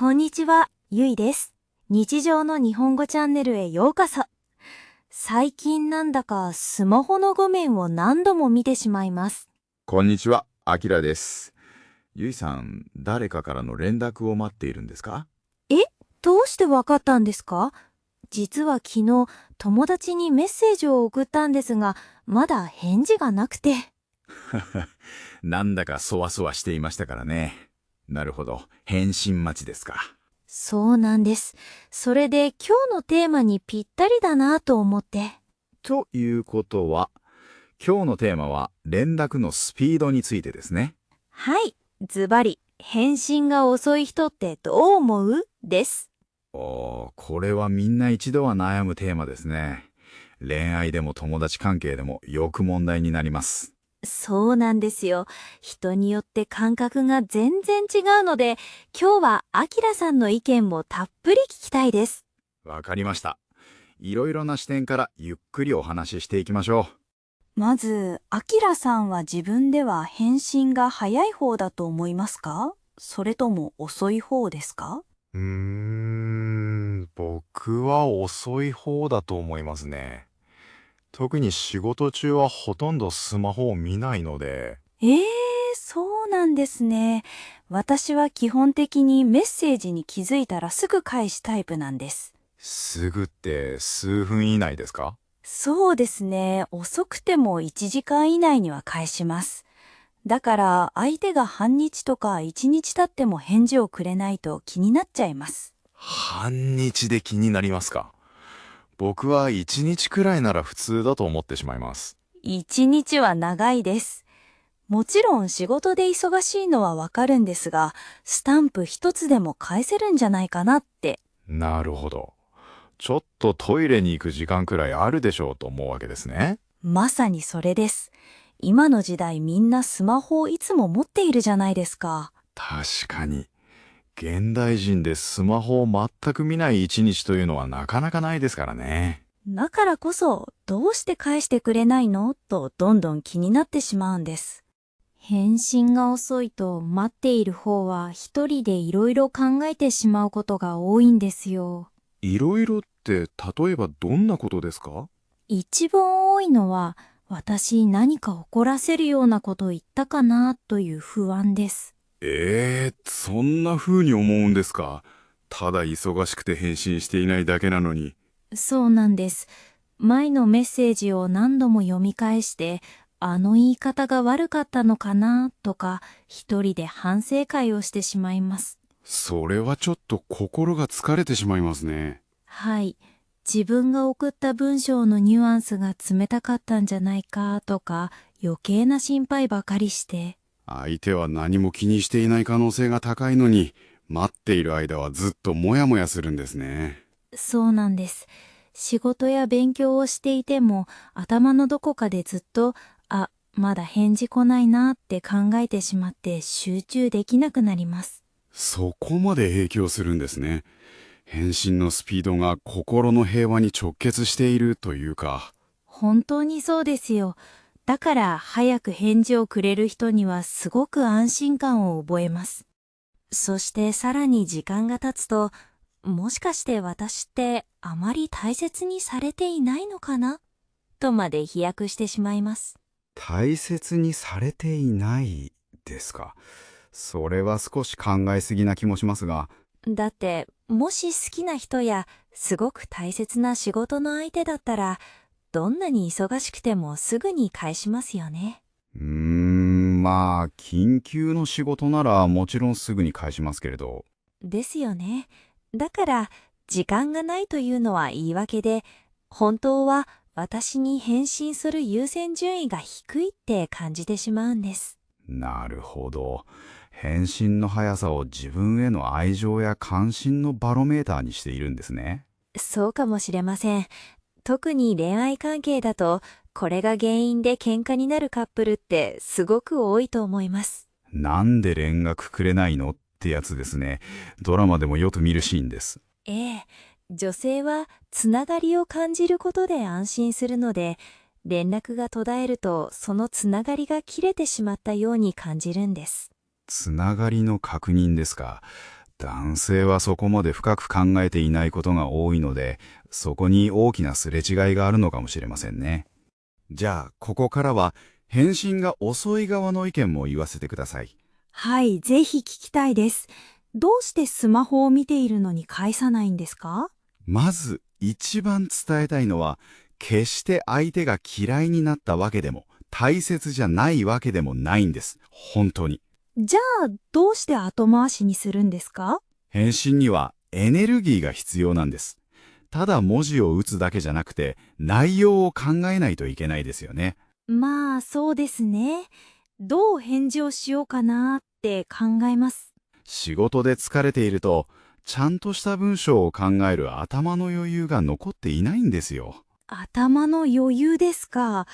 こんにちは、ゆいです。日常の日本語チャンネルへようこそ。最近なんだかスマホの画面を何度も見てしまいます。こんにちは、あきらです。ゆいさん、誰かからの連絡を待っているんですか？どうしてわかったんですか？実は昨日、友達にメッセージを送ったんですが、まだ返事がなくて。なんだかそわそわしていましたからね。なるほど、返信待ちですか。そうなんです。それで今日のテーマにぴったりだなと思って。ということは、今日のテーマは連絡のスピードについてですね。はい、ズバリ、返信が遅い人ってどう思う？です。これはみんな一度は悩むテーマですね。恋愛でも友達関係でもよく問題になります。そうなんですよ。人によって感覚が全然違うので、今日はアキラさんの意見もたっぷり聞きたいです。わかりました。いろいろな視点からゆっくりお話ししていきましょまず、アキラさんは自分では返信が早い方だと思いますか？それとも遅い方ですか？僕は遅い方だと思いますね。特に仕事中はほとんどスマホを見ないので、そうなんですね。私は基本的にメッセージに気づいたらすぐ返すタイプなんです。すぐって数分以内ですか？そうですね。遅くても1時間以内には返します。だから相手が半日とか1日経っても返事をくれないと気になっちゃいます。半日で気になりますか？僕は1日くらいなら普通だと思ってしまいます。1日は長いです。もちろん仕事で忙しいのはわかるんですが、スタンプ一つでも返せるんじゃないかなって。なるほど。ちょっとトイレに行く時間くらいあるでしょうと思うわけですね。まさにそれです。今の時代みんなスマホをいつも持っているじゃないですか。確かに。現代人でスマホを全く見ない一日というのはなかなかないですからね。だからこそ、どうして返してくれないのとどんどん気になってしまうんです。返信が遅いと待っている方は一人でいろいろ考えてしまうことが多いんですよ。いろいろって例えばどんなことですか？一番多いのは、私何か怒らせるようなこと言ったかなという不安です。そんな風に思うんですか？ただ忙しくて返信していないだけなのに。そうなんです。前のメッセージを何度も読み返して、あの言い方が悪かったのかなとか、一人で反省会をしてしまいます。それはちょっと心が疲れてしまいますね。はい。自分が送った文章のニュアンスが冷たかったんじゃないかとか、余計な心配ばかりして。相手は何も気にしていない可能性が高いのに、待っている間はずっとモヤモヤするんですね。そうなんです。仕事や勉強をしていても、頭のどこかでずっと、まだ返事来ないなって考えてしまって集中できなくなります。そこまで影響するんですね。返信のスピードが心の平和に直結しているというか。本当にそうですよ。だから早く返事をくれる人にはすごく安心感を覚えます。そしてさらに時間が経つと、もしかして私ってあまり大切にされていないのかなとまで飛躍してしまいます。大切にされていないですか。それは少し考えすぎな気もしますが、だって、もし好きな人やすごく大切な仕事の相手だったら、どんなに忙しくてもすぐに返しますよね。まあ、緊急の仕事ならもちろんすぐに返しますけれど、ですよね。だから、時間がないというのは言い訳で、本当は私に返信する優先順位が低いって感じてしまうんです。なるほど。返信の速さを自分への愛情や関心のバロメーターにしているんですね。そうかもしれません。特に恋愛関係だと、これが原因で喧嘩になるカップルってすごく多いと思います。なんで連絡くれないのってやつですね。ドラマでもよく見るシーンです。ええ、女性はつながりを感じることで安心するので、連絡が途絶えるとそのつながりが切れてしまったように感じるんです。つながりの確認ですか。男性はそこまで深く考えていないことが多いので、そこに大きなすれ違いがあるのかもしれませんね。じゃあ、ここからは返信が遅い側の意見も言わせてください。はい、ぜひ聞きたいです。どうしてスマホを見ているのに返さないんですか？まず一番伝えたいのは、決して相手が嫌いになったわけでも大切じゃないわけでもないんです。本当に。じゃあ、どうして後回しにするんですか？返信にはエネルギーが必要なんです。ただ文字を打つだけじゃなくて、内容を考えないといけないですよね。まあ、そうですね。どう返事をしようかなって考えます。仕事で疲れていると、ちゃんとした文章を考える頭の余裕が残っていないんですよ。頭の余裕ですか。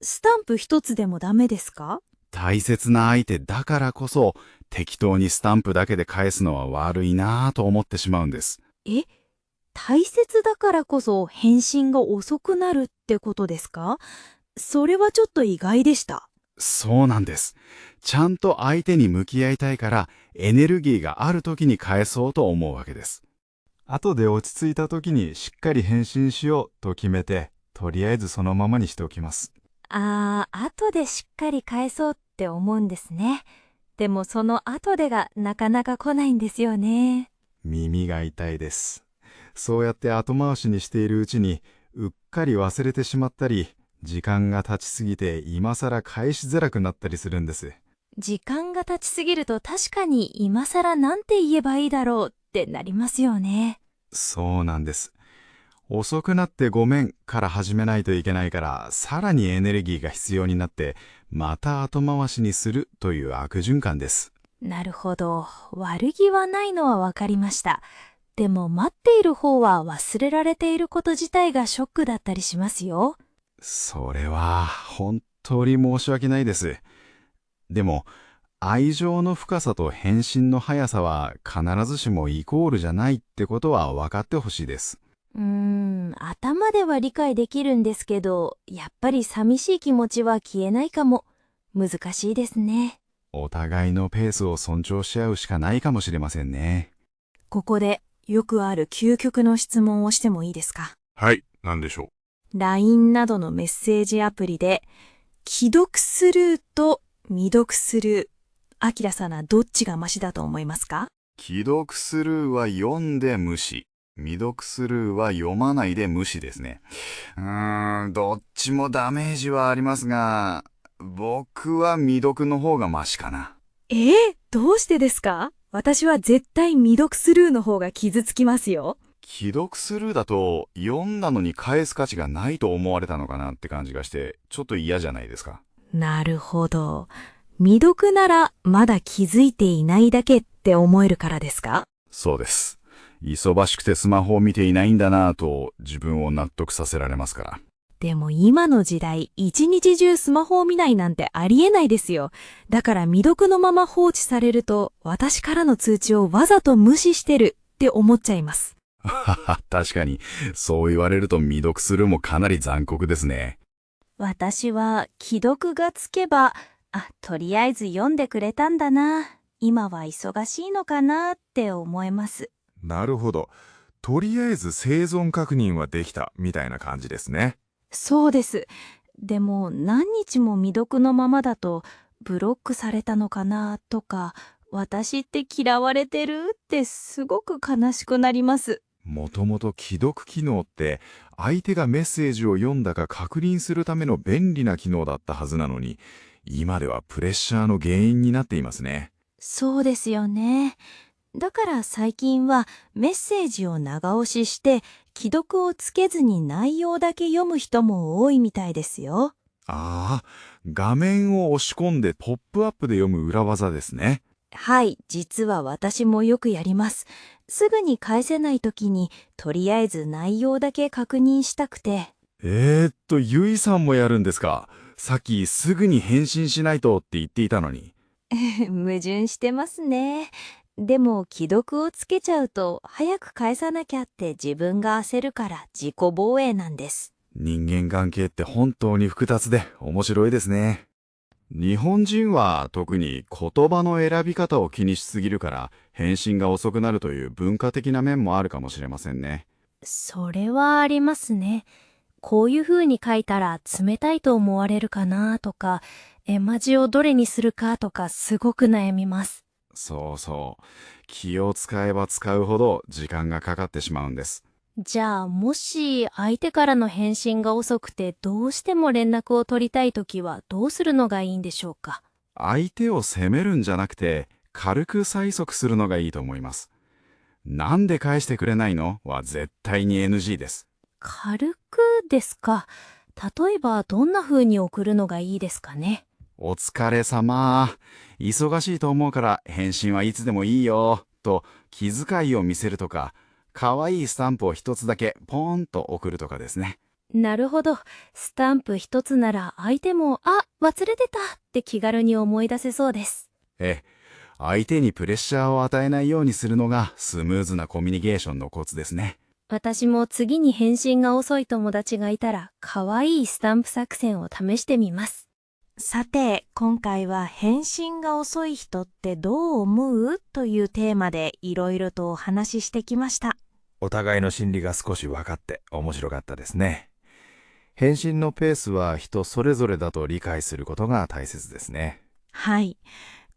スタンプ一つでもダメですか？大切な相手だからこそ、適当にスタンプだけで返すのは悪いなぁと思ってしまうんです。え、大切だからこそ返信が遅くなるってことですか？それはちょっと意外でした。そうなんです。ちゃんと相手に向き合いたいから、エネルギーがある時に返そうと思うわけです。後で落ち着いた時にしっかり返信しようと決めて、とりあえずそのままにしておきます。後でしっかり返そうって思うんですね。でもその後でがなかなか来ないんですよね。耳が痛いです。そうやって後回しにしているうちに、うっかり忘れてしまったり、時間が経ちすぎて今更返しづらくなったりするんです。時間が経ちすぎると確かに今更なんて言えばいいだろうってなりますよね。そうなんです。遅くなってごめんから始めないといけないから、さらにエネルギーが必要になって、また後回しにするという悪循環です。なるほど。悪気はないのはわかりました。でも待っている方は忘れられていること自体がショックだったりしますよ。それは本当に申し訳ないです。でも、愛情の深さと返信の速さは必ずしもイコールじゃないってことは分かってほしいです。頭では理解できるんですけど、やっぱり寂しい気持ちは消えないかも。難しいですね。お互いのペースを尊重し合うしかないかもしれませんね。ここでよくある究極の質問をしてもいいですか？はい、なんでしょ LINE などのメッセージアプリで、既読スルーと未読スルー。アキラさんはどっちがマシだと思いますか？既読スルーは読んで無視。未読スルーは読まないで無視ですね。どっちもダメージはありますが、僕は未読の方がマシかな。どうしてですか？私は絶対未読スルーの方が傷つきますよ。既読スルーだと読んだのに返す価値がないと思われたのかなって感じがして、ちょっと嫌じゃないですか。なるほど。未読ならまだ気づいていないだけって思えるからですか？そうです。忙しくてスマホを見ていないんだなぁと自分を納得させられますから。でも今の時代、一日中スマホを見ないなんてありえないですよ。だから未読のまま放置されると、私からの通知をわざと無視してるって思っちゃいます。確かに、そう言われると未読スルーもかなり残酷ですね。私は既読がつけば、とりあえず読んでくれたんだな。今は忙しいのかなって思えます。なるほど。とりあえず生存確認はできたみたいな感じですね。そうです。でも何日も未読のままだとブロックされたのかなとか、私って嫌われてるってすごく悲しくなります。もともと既読機能って相手がメッセージを読んだか確認するための便利な機能だったはずなのに、今ではプレッシャーの原因になっていますね。そうですよね。だから最近はメッセージを長押しして既読をつけずに内容だけ読む人も多いみたいですよ。ああ、画面を押し込んでポップアップで読む裏技ですね。はい、実は私もよくやります。すぐに返せない時にとりあえず内容だけ確認したくて。ゆいさんもやるんですか？さっきすぐに返信しないとって言っていたのに。矛盾してますね。でも既読をつけちゃうと早く返さなきゃって自分が焦るから自己防衛なんです。人間関係って本当に複雑で面白いですね。日本人は特に言葉の選び方を気にしすぎるから返信が遅くなるという文化的な面もあるかもしれませんね。それはありますね。こういう風に書いたら冷たいと思われるかなとか、絵文字をどれにするかとかすごく悩みます。そうそう。気を使えば使うほど時間がかかってしまうんです。じゃあ、もし相手からの返信が遅くてどうしても連絡を取りたいときはどうするのがいいんでしょうか？相手を責めるんじゃなくて、軽く催促するのがいいと思います。なんで返してくれないのは絶対に NG です。軽くですか。例えばどんな風に送るのがいいですかね？お疲れ様。忙しいと思うから返信はいつでもいいよ。と気遣いを見せるとか、可愛いスタンプを一つだけポーンと送るとかですね。なるほど。スタンプ一つなら相手も、忘れてたって気軽に思い出せそうです。相手にプレッシャーを与えないようにするのがスムーズなコミュニケーションのコツですね。私も次に返信が遅い友達がいたら、可愛いスタンプ作戦を試してみます。さて、今回は返信が遅い人ってどう思うというテーマでいろいろとお話ししてきました。お互いの心理が少し分かって面白かったですね。返信のペースは人それぞれだと理解することが大切ですね。はい。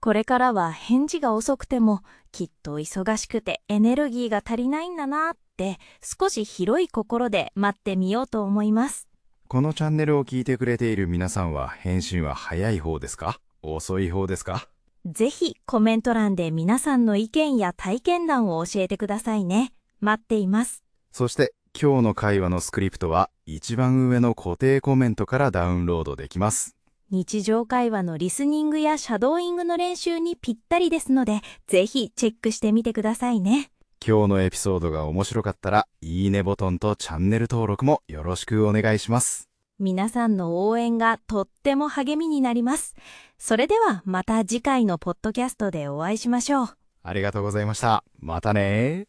これからは返事が遅くてもきっと忙しくてエネルギーが足りないんだなって少し広い心で待ってみようと思います。このチャンネルを聞いてくれている皆さんは返信は早い方ですか？遅い方ですか？ぜひコメント欄で皆さんの意見や体験談を教えてくださいね。待っています。そして今日の会話のスクリプトは一番上の固定コメントからダウンロードできます。日常会話のリスニングやシャドーイングの練習にぴったりですので、ぜひチェックしてみてくださいね。今日のエピソードが面白かったら、いいねボタンとチャンネル登録もよろしくお願いします。皆さんの応援がとっても励みになります。それではまた次回のポッドキャストでお会いしましょう。ありがとうございました。またねー。